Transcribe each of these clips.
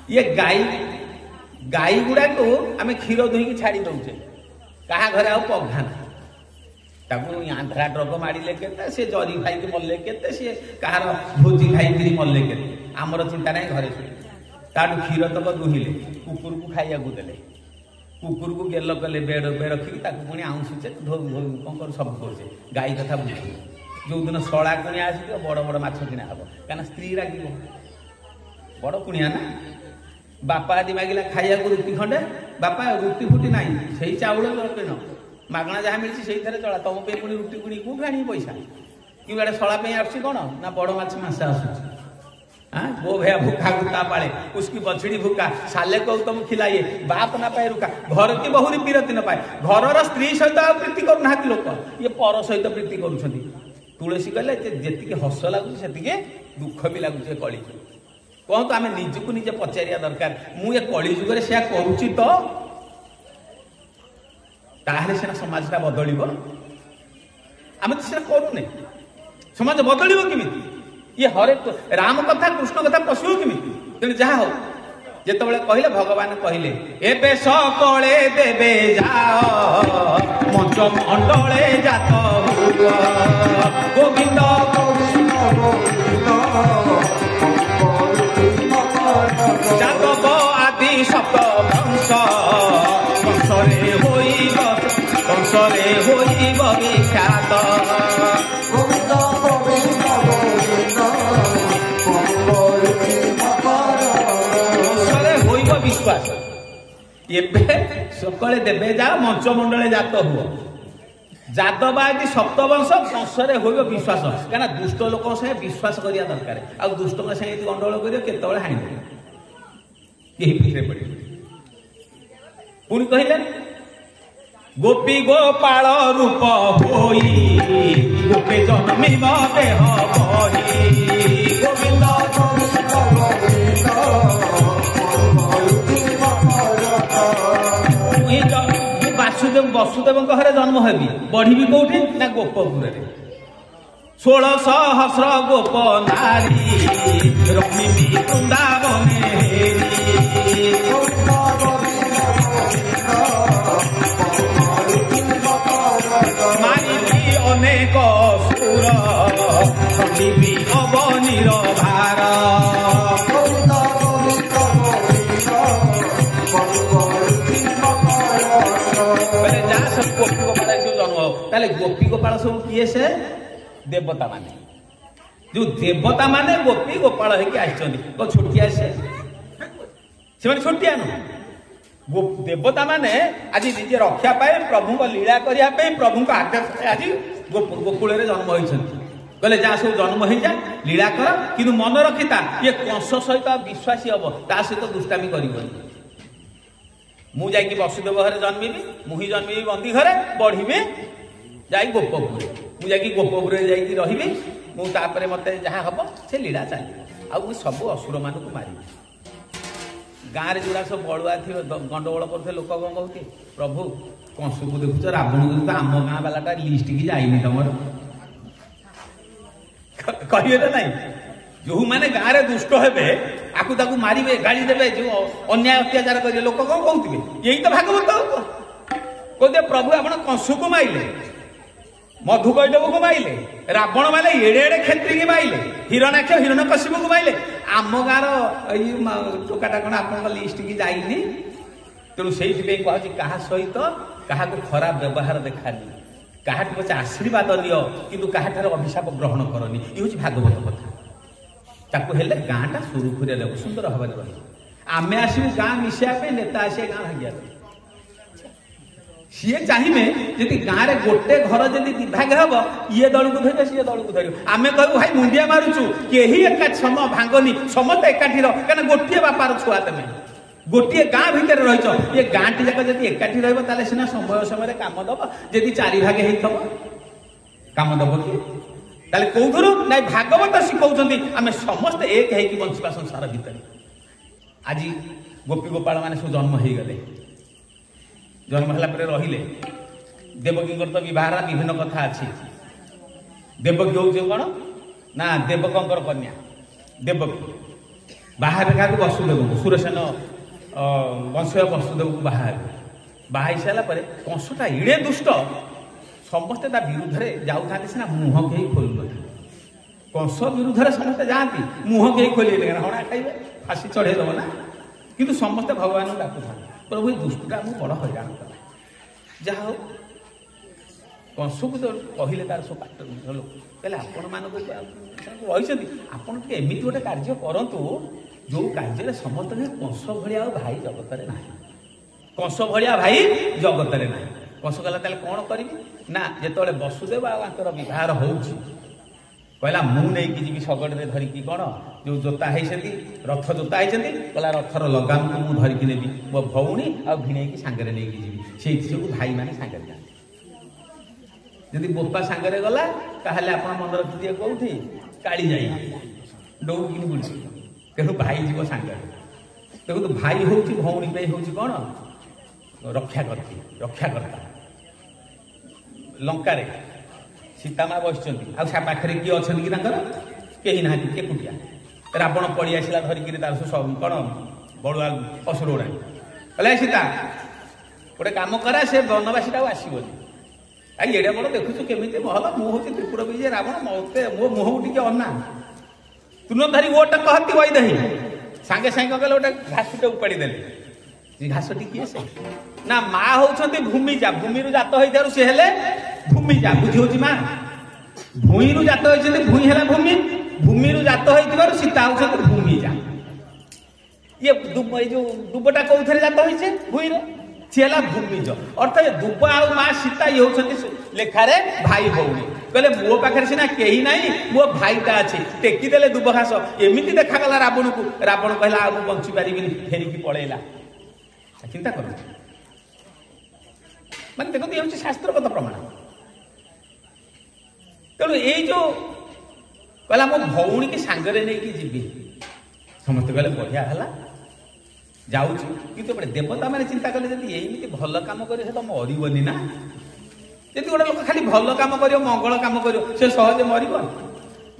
ये गाई गाई गुड़ा को आम क्षीर दुही छाड़ी दौचे क्या घरे आ पघा आंध्रा ड्रग मारे के सी जरी खाई मरले के सी कहार भोजी खाई मरले के आमर चिंता ना घरे ताठू क्षीर तक दुहिले कुकुर को खाइया देले कुकुर को गेल कले बेड़ रखिकी पुणी आउंशुचे कौन कर सब करे गाई कथा बुझे जो दिन शला कुणिया आस बड़ बड़ माछ किना हम क्या स्त्री राग बड़ कुणिया ना बापा आदि मागिला खाइया रुटी खंडे बापा रुटी फुटी ना से चाउल किण मागणा जहाँ मिली से चला तुम पे पुणी रुटी पुणी कौट आनी पैसा कि शला आस कौन ना बड़ माछ मास आसूँ हाँ वो भैया भूखा भूखा पाले उसकी बछड़ी भूखा साले को तुम खिलाइए बाप ना पाए रुका घर की बहुरी पीरती न पाए घर स्त्री सहित प्रीति करना लोक ये पर सहित प्रीति कर तुलसी कहले जी हस लगुच से दुख भी लगुच कली कहतु आम निजक निजे पचारिया दरकार मुझे कली जुगे से करुच्ची तो ताहले सीना समाजटा बदल आम तो सीना करूने समाज बदल केमी ये हरेक राम कथा कृष्ण कथा पशु केमी तेणु जहाँ हो जिते कहले भगवान कहले एबे सकले देवे जाओ मंच मंडले जात गोविंद जातव आदि सप्त वंश वंशरे होइब विख्यात विश्वास सकले देवे जा मंच मंडले जात हुआ जातवादी सप्तवंश वंशरे हो विश्वास क्या दुष्ट लोक से विश्वास करिया दरकार आ दुष्ट से गंडगोल कर केतबेले हाणी यही पीछे पड़े पुणी कहले गोपी गोपाल रूप होई गोपे जन्मी देह बही गोविंद वासुदेव वसुदेव घरे जन्म हेबी बढ़ी कौटी ना गोपपुर 16 सहस्र गोप नारी रमी वृंदावने मारी अनेक सुर अवनीर भार गोपी गोपाल जन्म ताले गोपी गोपाल सब किए से देवता माने जो देवता माने गोपी गोपाल होकर छोटिया से छोटिया नु देवता माने आज निजे रक्षा पाए प्रभु को लीला करने प्रभु को आदेश आज गोकुल जन्म होती कहले जहाँ सब जन्म हो जा लीला कर कि मन रखिता ये कंस सहित विश्वासी हम ता सहित दुष्टामी कर मुझे वसुदेव घरे जन्मी मुही जन्मी बंदी घरे बढ़ी जाई गोपपुर मुझे गोपपुर रही मुझे मत जहाँ हम से लीला चल आ सब असुर मान मारि गाँव में जोड़ा सब बड़ुआ थी गंडगोल करते लोक कौन कहते प्रभु कंस को देखुच रावण को आम गाँ वालाटा लिस्ट की जाइनि तुम कहे ना नहीं जो मैंने गाँव में दुष्ट हे आकु ताकू मारे गाड़ी देवे जो अन्याय अत्याचार करेंगे लोक कौन कहते यही तो भागवत कहते प्रभु आप कंस को माइले मधुकैटव को माइले रावण मारे एड़े एड़े क्षेत्री की माइले हिरणाक्ष हिरण्यकशिपु को माइले आम गाँव टोकाटा कौन आप लिस्ट की जाइनि तेणु से कहूँ क्या सहित क्या खराब व्यवहार देखानी क्या पचे आशीर्वाद नियो कि क्या अभिशाप ग्रहण करनी ये हूँ भागवत कथा ताकू हेले गाँटा सुरुखुरी रह सुंदर भाव रही आमे आसू गाँ मिसाइबे नेता आसे गाँ भाग्या सी चाहिए जी गाँव में गोटे घर जब विभाग हम ये दल को धरवे सी दल को धर आम कहू भाई मुंडिया मारुचु कहीं एका सम भांगनी समस्त एकाठी क्या गोटे बापार छुआ तुम गोटे गाँ भितर रही ये गाँटी जाक जब एकाठी रहा सीना समय समय कम दब जदि 4 भाग हो कम दब किए ताले कौथुरु ना भागवत शिखौछंती आमे समस्त एक हेकि बंचिबा संसार भितर आज गोपी गोपाल माने सब जन्म हो गले जन्म होला परे रहिले देवकी तो विवाह विभिन्न कथा अच्छी देवकी हूँ कौन ना देवकंकर कन्या देवकी ବାହାରେ କାହାକୁ ବସୁଦେବଙ୍କୁ ସୁରସେନ ବଂଶୀୟ ବସୁଦେବଙ୍କୁ ବାହା ହେବେ। ବାହା ହେଇସାରିଲା ପରେ କଂସଟା ଏଡ଼େ ଦୁଷ୍ଟ, ସମସ୍ତେ ତା ବିରୁଦ୍ଧରେ ଯାଉଥାନ୍ତି ସିନା ମୁହଁ କେହି ଖୋଲୁନଥାନ୍ତି। କଂସ ବିରୁଦ୍ଧରେ ସମସ୍ତେ ଯାଆନ୍ତି, ମୁହଁ କେହି ଖୋଲିବେନି, କାରଣ ହଣା ଖାଇବେ, ଫାଶୀ ଚଢ଼େଇ ଦେବ ନା। କିନ୍ତୁ ସମସ୍ତେ ଭଗବାନଙ୍କୁ ଡାକୁଥାନ୍ତି, ପ୍ରଭୁ ଏ ଦୁଷ୍ଟଟା ଆମକୁ ବଡ଼ ହଇରାଣ କଲା। ଯାହା ହଉ କଂସକୁ ତ କହିଲେ ତାର ସବୁ ପାଟ ଲୋକ କହିଲେ ଆପଣମାନଙ୍କୁ ରହିଛନ୍ତି, ଆପଣ ଟିକେ ଏମିତି ଗୋଟେ କାର୍ଯ୍ୟ କରନ୍ତୁ ଯୋଉ କାର୍ଯ୍ୟରେ ସମସ୍ତେ କଂସ ଭଳିଆ ଆଉ ଭାଇ ଜଗତରେ ନାହିଁ, କଂସ ଭଳିଆ ଭାଇ ଜଗତରେ ନାହିଁ। କଂସ କହିଲା ତାହେଲେ କ'ଣ କରିବି ନା, ଯେତେବେଳେ ବସୁଦେବ ଆଉ ତାଙ୍କର ବିବାହ ହେଉଛି କହିଲା ମୁଁ ନେଇକି ଯିବି ଶଗଡ଼ରେ ଧରିକି, କ'ଣ ଯୋଉ ଜୋତା ହେଇଛନ୍ତି ରଥ ଜୋତା ହେଇଛନ୍ତି, କହିଲା ରଥର ଲଗାମକୁ ମୁଁ ଧରିକି ନେବି, ମୋ ଭଉଣୀ ଆଉ ଭିଣେଇକି ସାଙ୍ଗରେ ନେଇକି ଯିବି। ସେଇଥି ଯୋଗୁଁ ଭାଇମାନେ ସାଙ୍ଗରେ ଯାଆନ୍ତି। ଯଦି ବୋପା ସାଙ୍ଗରେ ଗଲା ତାହେଲେ ଆପଣ ମନେ ରଖିଥିବେ କୋଉଠି କାଳିଜାଇ ଦୌଡ଼ିକି ବୁଲିଛି, ତେଣୁ ଭାଇ ଯିବ ସାଙ୍ଗରେ। ଦେଖନ୍ତୁ ଭାଇ ହେଉଛି ଭଉଣୀ ପାଇଁ ହେଉଛି କ'ଣ ରକ୍ଷାକର୍ତ୍ତା। ଲଙ୍କାରେ ସୀତାମା ବସିଛନ୍ତି, ଆଉ ସେ ପାଖରେ କିଏ ଅଛନ୍ତି କି ତାଙ୍କର? କେହି ନାହାନ୍ତି, ଏକୁଟିଆ। ରାବଣ ପଳେଇ ଆସିଲା ଧରିକିରି ତାର ସବୁ କ'ଣ ବଳୁଆ ଅସୁର ଗୁଡ଼ାକ। କହିଲେ ସୀତା ଗୋଟେ କାମ କରା, ସେ ବନବାସୀଟାକୁ ଆସିବନି। ଆଇ ଏଡ଼େ ବଡ଼ ଦେଖୁଛୁ କେମିତି ମହଲ, ମୁଁ ହେଉଛି ତ୍ରିପୁର ବିଜୟ ରାବଣ, ମତେ ମୋ ମୁହଁକୁ ଟିକେ ଅନା। ତୁନ ଧରି ଓଟା କହନ୍ତି ବୈଦେହୀ, ସାଙ୍ଗେ ସାଙ୍ଗେ ଗଲେ ଗୋଟେ ଘାସଟେ ଉପାଡ଼ି ଦେଲେ। ଘାସଟି କିଏ? ସେ ନା ମା ହଉଛନ୍ତି ଭୂମିଜା, ଭୂମିରୁ ଜାତ ହେଇଥିବାରୁ ସେ ହେଲେ ଭୂମିଜା। ବୁଝି ହଉଛି ମା, ଭୂଇଁରୁ ଜାତ ହେଇଛନ୍ତି, ଭୂଇଁ ହେଲା ଭୂମି, ଭୂମିରୁ ଜାତ ହେଇଥିବାରୁ ସୀତା ହଉଛନ୍ତି ଭୂମିଜା। ଇଏ ଏଇ ଯୋଉ ଦୁବଟା କୋଉଥିରେ ଜାତ ହେଇছে? ଭୂଇଁରେ, ସିଏ ହେଲା ଭୂମିଜ। ଅର୍ଥାତ୍ ଦୁବ ଆଉ ମା ସୀତା ଇଏ ହଉଛନ୍ତି ଲେଖାରେ ଭାଇ ଭଉଣୀ। କହିଲେ ମୋ ପାଖରେ ସିନା କେହି ନାହିଁ, ମୋ ଭାଇଟା ଅଛି, ଟେକି ଦେଲେ ଦୁବ ଘାସ। ଏମିତି ଦେଖାଗଲା ରାବଣକୁ। ରାବଣ କହିଲା ଆଉ ମୁଁ ବଞ୍ଚି ପାରିବିନି, ଫେରିକି ପଳେଇଲା। ଚିନ୍ତା କରନ୍ତୁ, ମାନେ ଦେଖନ୍ତୁ ଇଏ ହେଉଛି ଶାସ୍ତ୍ରଗତ ପ୍ରମାଣ। ତେଣୁ ଏଇ ଯୋଉ କହିଲା ମୋ ଭଉଣୀକି ସାଙ୍ଗରେ ନେଇକି ଯିବି, ସମସ୍ତେ କହିଲେ ବଢିଆ ହେଲା ଯାଉଛି। କିନ୍ତୁ ଏପଟେ ଦେବତା ମାନେ ଚିନ୍ତା କଲେ ଯଦି ଏମିତି ଭଲ କାମ କରିବ ସେ ତ ମରିବନି ନା। ଯଦି ଗୋଟେ ଲୋକ ଖାଲି ଭଲ କାମ କରିବ, ମଙ୍ଗଳ କାମ କରିବ, ସେ ସହଜେ ମରିବ?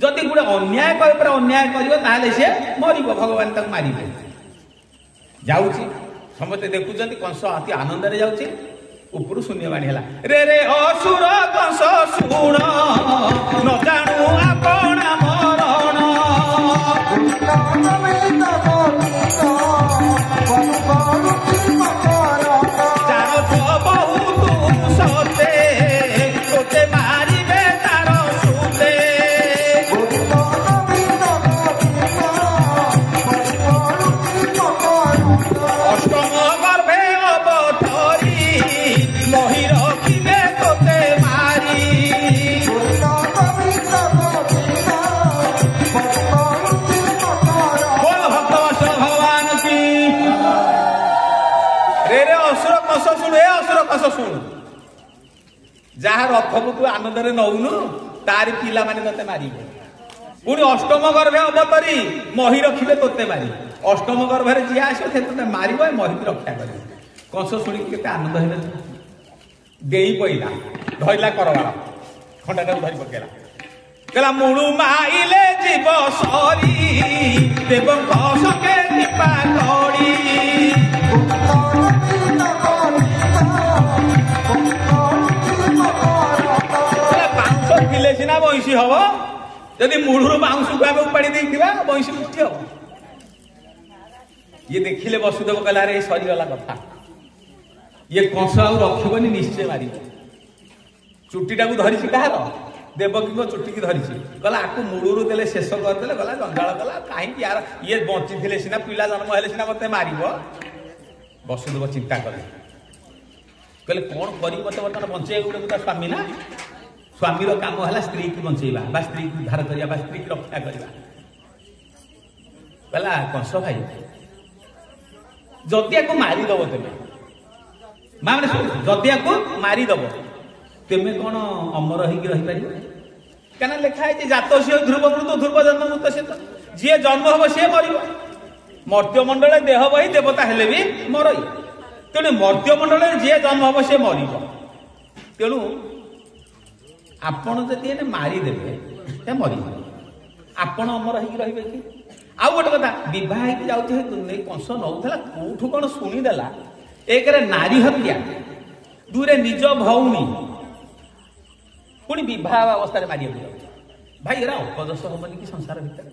ଯଦି ଗୋଟେ ଅନ୍ୟାୟ ପରେ ଅନ୍ୟାୟ କରିବ ତାହେଲେ ସେ ମରିବ, ଭଗବାନ ତାକୁ ମାରିବେ। ଯାଉଛି, ସମସ୍ତେ ଦେଖୁଛନ୍ତି, କଂସ ଅତି ଆନନ୍ଦରେ ଯାଉଛି। ଉପରୁ ଶୂନ୍ୟବାଣୀ ହେଲା, ରେ ରେ ଅସୁର କଂସ ଶୁଣ, ନ ଜାଣୁ ଆପଣ ମରଣ। ଜାଣୁଛ ବହୁତ ସତେ, ତୋତେ ମାରିବେ ତାର ସୁତେ। ଅଷ୍ଟମ ଗର୍ଭେ ଅବତରୀ, ମହି ରଖିବେ ତୋତେ ମାରି। ବୋଲ ଭକ୍ତବତ୍ସଳ ଭଗବାନ କି। ରେ ରେ ଅସୁର କଂସ ଶୁଣୁ, ଏ ଅସୁର କଂସ ଶୁଣୁ, ଯାହା ରଥକୁ ତୁ ଆନନ୍ଦରେ ନଉନୁ ତାରି ପିଲାମାନେ ତୋତେ ମାରିବେ। ପୁଣି ଅଷ୍ଟମ ଗର୍ଭେ ଅବତରୀ, ମହି ରଖିବେ ତୋତେ ମାରି। ଅଷ୍ଟମ ଗର୍ଭରେ ଯିଏ ଆସିବ ସେ ତୋତେ ମାରିବ, ମହିକି ରକ୍ଷା କରିବ। କଂସ ଶୁଣିକି କେତେ ଆନନ୍ଦ ହେଲେ, ଡେଇଁ ପଇଲା, ଧଇଲା କରବାଳ, ଖଣ୍ଡାଟାକୁ ଧରି ପକେଇଲା, କହିଲା ମୁଳୁ ମାଇଲେ ଯିବ ସରି, ଦେବଙ୍କ ସଙ୍ଗେ ଦୀପା କଳି। ବାଉଁଶ ଥିଲେ ସିନା ବଇଁଶୀ ହବ, ଯଦି ମୂଳରୁ ବାଉଁଶକୁ ଆମେ ଉପାଡ଼ି ଦେଇଥିବା ବଇଁଶୀ ମୁକ୍ତି ହବ। ଇଏ ଦେଖିଲେ ବସୁଦେବ କହିଲା ରେ ସରିଗଲା କଥା, ଇଏ କଂସ ଆଉ ରଖିବନି, ନିଶ୍ଚୟ ମାରିବ। ଚୁଟିଟାକୁ ଧରିଛି କାହାର? ଦେବକୀଙ୍କ ଚୁଟିକି ଧରିଛି। କହିଲା ଆକୁ ମୂଳରୁ ଦେଲେ, ଶେଷ କରିଦେଲେ, ଗଲା ଜଞ୍ଜାଳ କଲା। କାହିଁକି ୟାର ଇଏ ବଞ୍ଚିଥିଲେ ସିନା, ପିଲା ଜନ୍ମ ହେଲେ ସିନା ମତେ ମାରିବ। ବସୁଦେବ ଚିନ୍ତା କଲେ, କହିଲେ କ'ଣ କରିବି, ମତେ ବର୍ତ୍ତମାନ ବଞ୍ଚେଇବାକୁ ଗୋଟେ ତା ସ୍ୱାମୀ ନା। ସ୍ୱାମୀର କାମ ହେଲା ସ୍ତ୍ରୀକୁ ବଞ୍ଚେଇବା ବା ସ୍ତ୍ରୀକୁ ଉଦ୍ଧାର କରିବା ବା ସ୍ତ୍ରୀକୁ ରକ୍ଷା କରିବା। କହିଲା କଂସ ଭାଇ, ଯଦି ଆକୁ ମାରିଦବ ତେବେ, ମା ମାନେ ଯଦି ଆକୁ ମାରିଦବ ତେମେ କ'ଣ ଅମର ହେଇକି ରହିପାରିବ? କାହିଁକିନା ଲେଖା ହେଇଛି ଜାତ ସିଏ ଧ୍ରୁବମୃତ, ଧ୍ରୁବ ଜନ୍ମମୃତ। ସେ ଯିଏ ଜନ୍ମ ହବ ସିଏ ମରିବ। ମର୍ତ୍ତ୍ୟମଣ୍ଡଳରେ ଦେହ ବହି ଦେବତା ହେଲେ ବି ମରଇ। ତେଣୁ ମର୍ତ୍ତ୍ୟମଣ୍ଡଳରେ ଯିଏ ଜନ୍ମ ହବ ସିଏ ମରିବ। ତେଣୁ ଆପଣ ଯଦି ଏନେ ମାରିଦେବେ ସେ ମରିବ, ଆପଣ ଅମର ହେଇକି ରହିବେ କି? ଆଉ ଗୋଟେ କଥା ବିବାହ ହେଇକି ଯାଉଛି କଂସ ନଉଥିଲା କୋଉଠୁ କଣ ଶୁଣିଦେଲା ଏକରେ ନାରୀ ହତ୍ୟା ଦୁଇରେ ନିଜ ଭଉଣୀ ପୁଣି ବିବାହ ଅବସ୍ଥାରେ ମାରିବାକୁ ଯାଉଛି ଭାଇ ଏରା ଅପଦୋଷ ହବନି କି ସଂସାର ଭିତରେ।